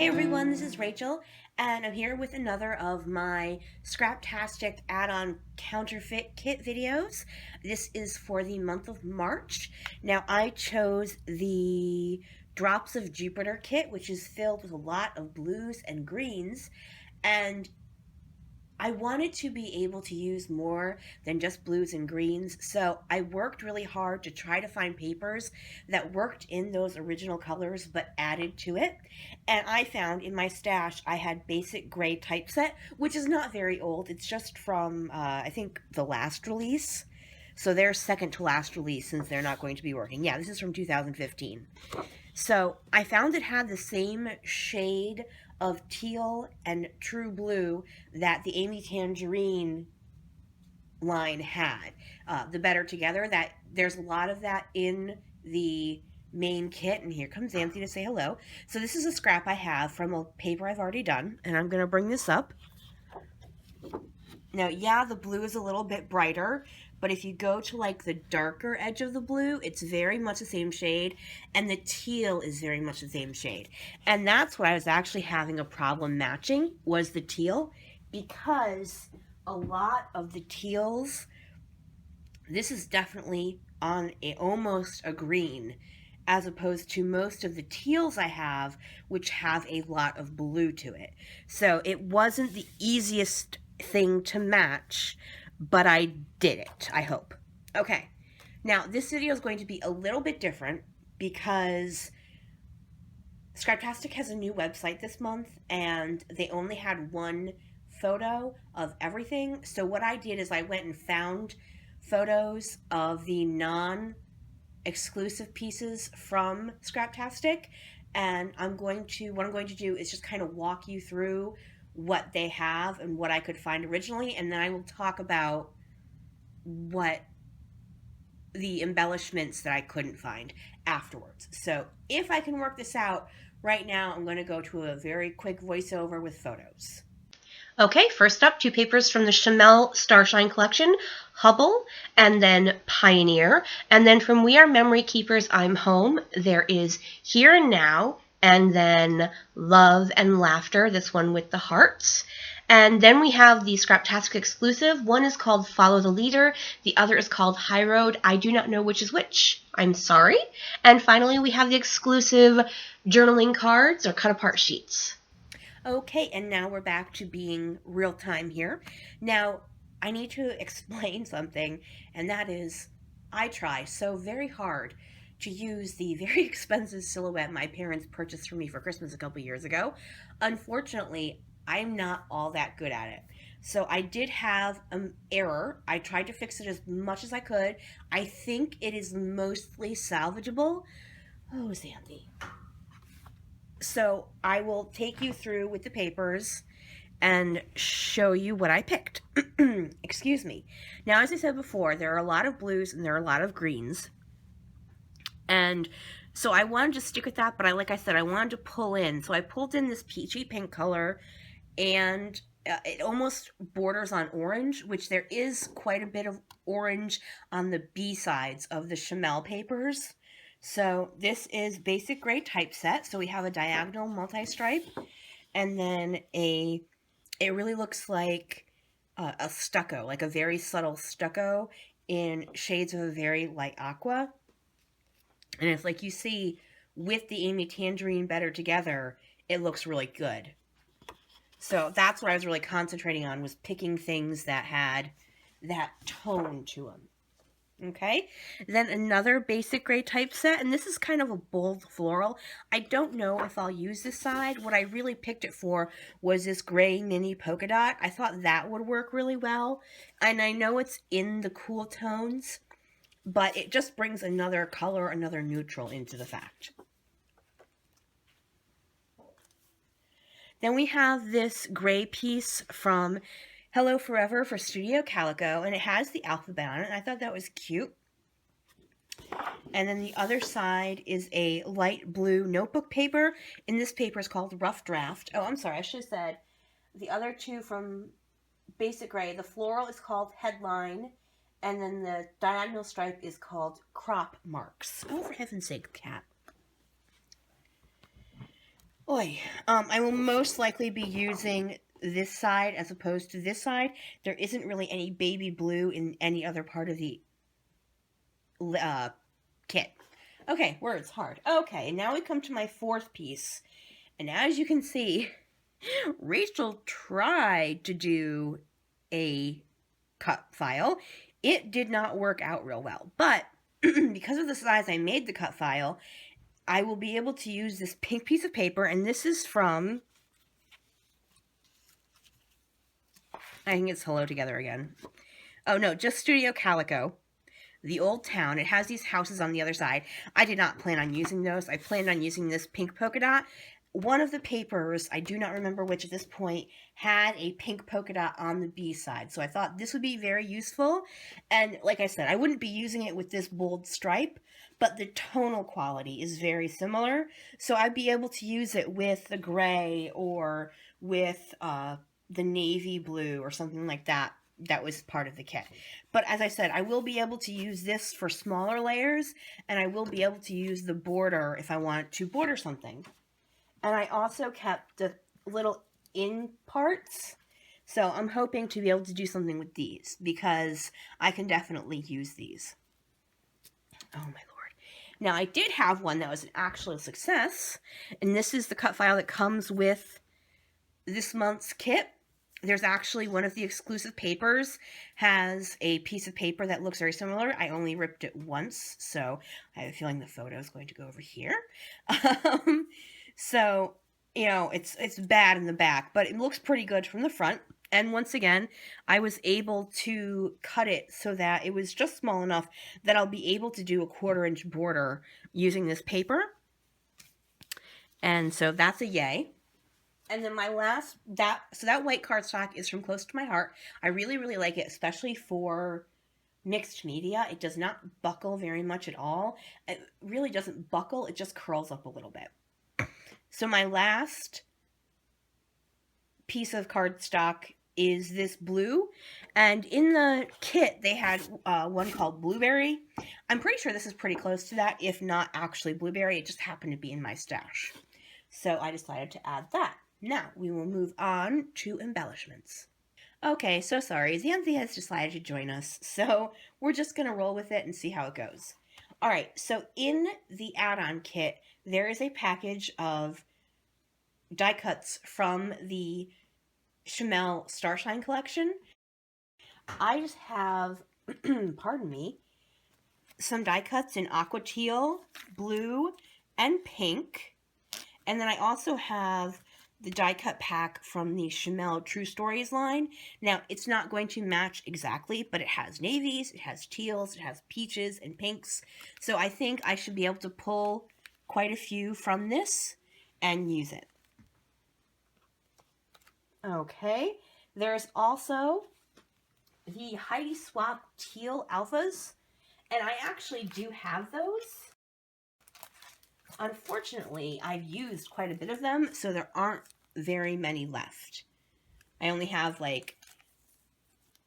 Hey everyone, this is Rachel, and I'm here with another of my Scraptastic add-on counterfeit kit videos. This is for the month of March. Now, I chose the Drops of Jupiter kit, which is filled with a lot of blues and greens, and I wanted to be able to use more than just blues and greens, so I worked really hard to try to find papers that worked in those original colors but added to it. And I found in my stash I had basic gray typeset, which is not very old. It's just from, I think, the last release. So they're second to last release since they're not going to be working. Yeah, this is from 2015. So I found it had the same shade of teal and true blue that the Amy Tangerine line had. The Better Together, that there's a lot of that in the main kit. And here comes Anthony to say hello. So this is a scrap I have from a paper I've already done, and I'm going to bring this up. Now, yeah, the blue is a little bit brighter, but if you go to like the darker edge of the blue, it's very much the same shade, and the teal is very much the same shade. And that's what I was actually having a problem matching, was the teal, because a lot of the teals, this is definitely on a almost a green, as opposed to most of the teals I have, which have a lot of blue to it. So it wasn't the easiest thing to match, but I did it, I hope. Okay, now this video is going to be a little bit different because Scraptastic has a new website this month and they only had one photo of everything. So what I did is I went and found photos of the non-exclusive pieces from Scraptastic, and what I'm going to do is just kind of walk you through what they have and what I could find originally, and then I will talk about what the embellishments that I couldn't find afterwards. So if I can work this out right now, I'm going to go to a very quick voiceover with photos. Okay, first up, two papers from the Chamel Starshine collection, Hubble, and then Pioneer. And then from We Are Memory Keepers, I'm Home, there is Here and Now, and then Love and Laughter, this one with the hearts. And then we have the Scraptastic exclusive. One is called Follow the Leader. The other is called High Road. I do not know which is which. I'm sorry. And finally, we have the exclusive journaling cards or cut apart sheets. Okay, and now we're back to being real time here. Now, I need to explain something, and that is I try so very hard to use the very expensive silhouette my parents purchased for me for Christmas a couple years ago. Unfortunately, I'm not all that good at it. So I did have an error. I tried to fix it as much as I could. I think it is mostly salvageable. Oh, Sandy. So I will take you through with the papers and show you what I picked. Excuse me. Now, as I said before, there are a lot of blues and there are a lot of greens. And so I wanted to stick with that, but like I said, I wanted to pull in. So I pulled in this peachy pink color, and it almost borders on orange, which there is quite a bit of orange on the B sides of the Chamel papers. So this is basic gray typeset. So we have a diagonal multi-stripe, and then it really looks like a stucco, like a very subtle stucco in shades of a very light aqua. And it's like you see with the Amy Tangerine Better Together, it looks really good. So that's what I was really concentrating on, was picking things that had that tone to them. Okay, then another basic gray typeset, and this is kind of a bold floral. I don't know if I'll use this side. What I really picked it for was this gray mini polka dot. I thought that would work really well, and I know it's in the cool tones, but it just brings another color, another neutral into the fact. Then we have this gray piece from Hello Forever for Studio Calico, and it has the alphabet on it, and I thought that was cute. And then the other side is a light blue notebook paper, and this paper is called Rough Draft. Oh, I'm sorry, I should have said the other two from Basic Gray. The floral is called Headline, and then the diagonal stripe is called Crop Marks. Oh, for heaven's sake, cat. Oi. I will most likely be using this side as opposed to this side. There isn't really any baby blue in any other part of the uh, kit. Okay, words hard. Okay, now we come to my fourth piece. And as you can see, Rachel tried to do a cut file. It did not work out real well. But because of the size I made the cut file, I will be able to use this pink piece of paper. And this is from, I think it's Hello Together again. Oh no, just Studio Calico. The Old Town. It has these houses on the other side. I did not plan on using those. I planned on using this pink polka dot. One of the papers, I do not remember which at this point, had a pink polka dot on the B side. So I thought this would be very useful. And like I said, I wouldn't be using it with this bold stripe, but the tonal quality is very similar. So I'd be able to use it with the gray or with the navy blue or something like that. That was part of the kit. But as I said, I will be able to use this for smaller layers, and I will be able to use the border if I want to border something. And I also kept the little in parts, so I'm hoping to be able to do something with these, because I can definitely use these. Oh my lord. Now I did have one that was an actual success, and this is the cut file that comes with this month's kit. There's actually one of the exclusive papers has a piece of paper that looks very similar. I only ripped it once, so I have a feeling the photo is going to go over here. So, you know, it's bad in the back, but it looks pretty good from the front. And once again, I was able to cut it so that it was just small enough that I'll be able to do a 1/4 inch border using this paper. And so that's a yay. And then my last, that white cardstock is from Close to My Heart. I really, really like it, especially for mixed media. It does not buckle very much at all. It really doesn't buckle, it just curls up a little bit. So my last piece of cardstock is this blue. And in the kit, they had one called Blueberry. I'm pretty sure this is pretty close to that, if not actually Blueberry. It just happened to be in my stash. So I decided to add that. Now, we will move on to embellishments. Okay, so sorry, Xanthi has decided to join us, so we're just going to roll with it and see how it goes. Alright, so in the add-on kit, there is a package of die cuts from the Chamel Starshine collection. I just have, pardon me, some die cuts in aqua teal, blue, and pink. And then I also have the die cut pack from the Chamel True Stories line. Now, it's not going to match exactly, but it has navies, it has teals, it has peaches and pinks. So I think I should be able to pull quite a few from this and use it. Okay, there's also the Heidi Swap Teal Alphas, and I actually do have those. Unfortunately, I've used quite a bit of them, so there aren't very many left. I only have like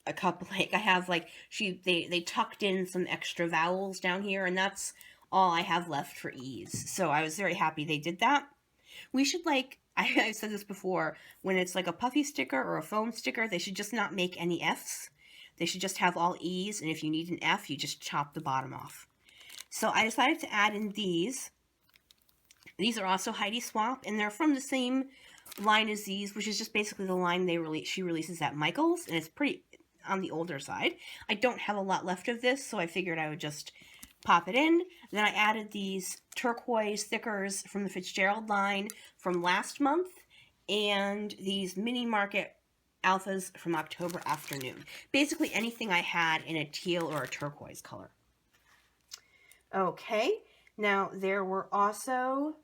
a couple, like I have like, they tucked in some extra vowels down here, and that's all I have left for ease. So I was very happy they did that. We should like, I've said this before, when it's like a puffy sticker or a foam sticker, they should just not make any Fs. They should just have all E's, and if you need an F, you just chop the bottom off. So I decided to add in these. These are also Heidi Swap, and they're from the same line as these, which is just basically the line she releases at Michael's, and it's pretty on the older side. I don't have a lot left of this, so I figured I would just pop it in. Then I added these turquoise stickers from the Fitzgerald line from last month, and these Mini Market alphas from October Afternoon. Basically anything I had in a teal or a turquoise color. Okay, now there were also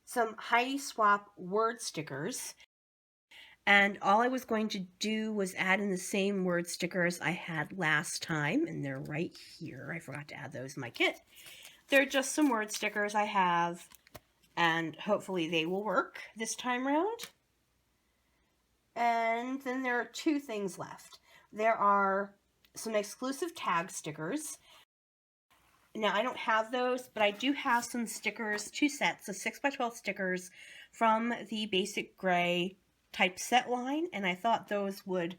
some Heidi Swap word stickers, and all I was going to do was add in the same word stickers I had last time, and they're right here. I forgot to add those in my kit. They're just some word stickers I have, and hopefully they will work this time around. And then there are two things left. There are some exclusive tag stickers. Now, I don't have those, but I do have some stickers, 2 sets of 6x12 stickers from the Basic Gray typeset line, and I thought those would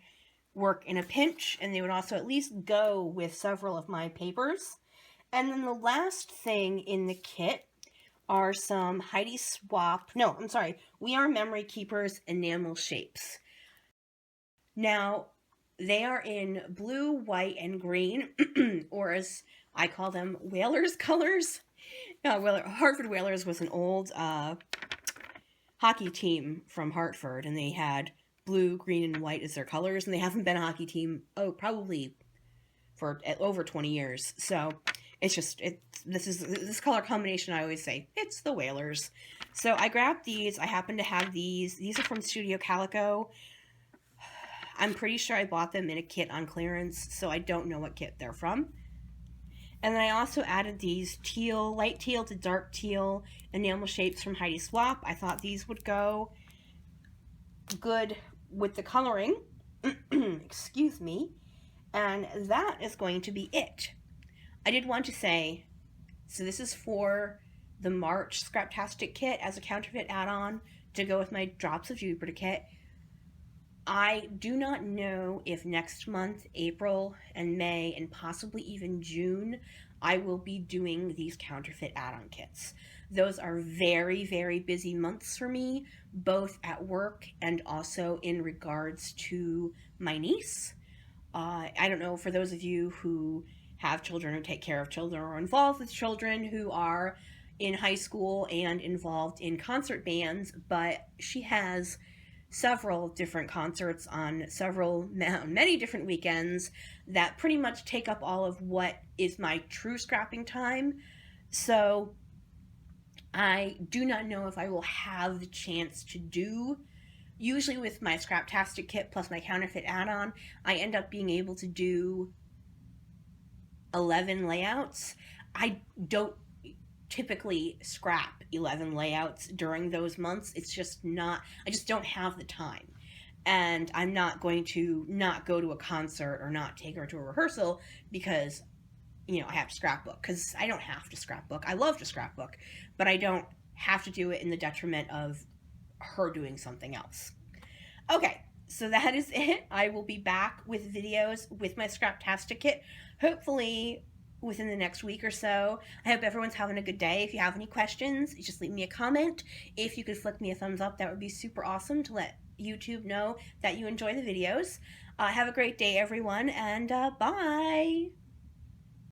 work in a pinch, and they would also at least go with several of my papers. And then the last thing in the kit are some We Are Memory Keepers enamel shapes. Now, they are in blue, white, and green, or as I call them, Whalers colors. Hartford Whalers was an old hockey team from Hartford, and they had blue, green, and white as their colors, and they haven't been a hockey team, probably for over 20 years. So it's just, this color combination, I always say, it's the Whalers. So I grabbed these. I happen to have these. These are from Studio Calico. I'm pretty sure I bought them in a kit on clearance, so I don't know what kit they're from. And then I also added these light teal to dark teal enamel shapes from Heidi Swap. I thought these would go good with the coloring. Excuse me. And that is going to be it. I did want to say, so this is for the March Scraptastic kit as a counterfeit add-on to go with my Drops of Jupiter kit. I do not know if next month, April and May, and possibly even June, I will be doing these counterfeit add-on kits. Those are very, very busy months for me, both at work and also in regards to my niece. I don't know, for those of you who have children or take care of children or involved with children who are in high school and involved in concert bands, but she has several different concerts on many different weekends that pretty much take up all of what is my true scrapping time. So I do not know if I will have the chance to do. Usually with my Scraptastic kit plus my counterfeit add-on, I end up being able to do 11 layouts. I don't typically scrap 11 layouts during those months. It's just not, I just don't have the time. And I'm not going to not go to a concert or not take her to a rehearsal because, I have to scrapbook. Because I don't have to scrapbook. I love to scrapbook, but I don't have to do it in the detriment of her doing something else. Okay, so that is it. I will be back with videos with my Scraptastic kit, hopefully within the next week or so. I hope everyone's having a good day. If you have any questions, just leave me a comment. If you could flick me a thumbs up, that would be super awesome to let YouTube know that you enjoy the videos. Have a great day, everyone, and bye!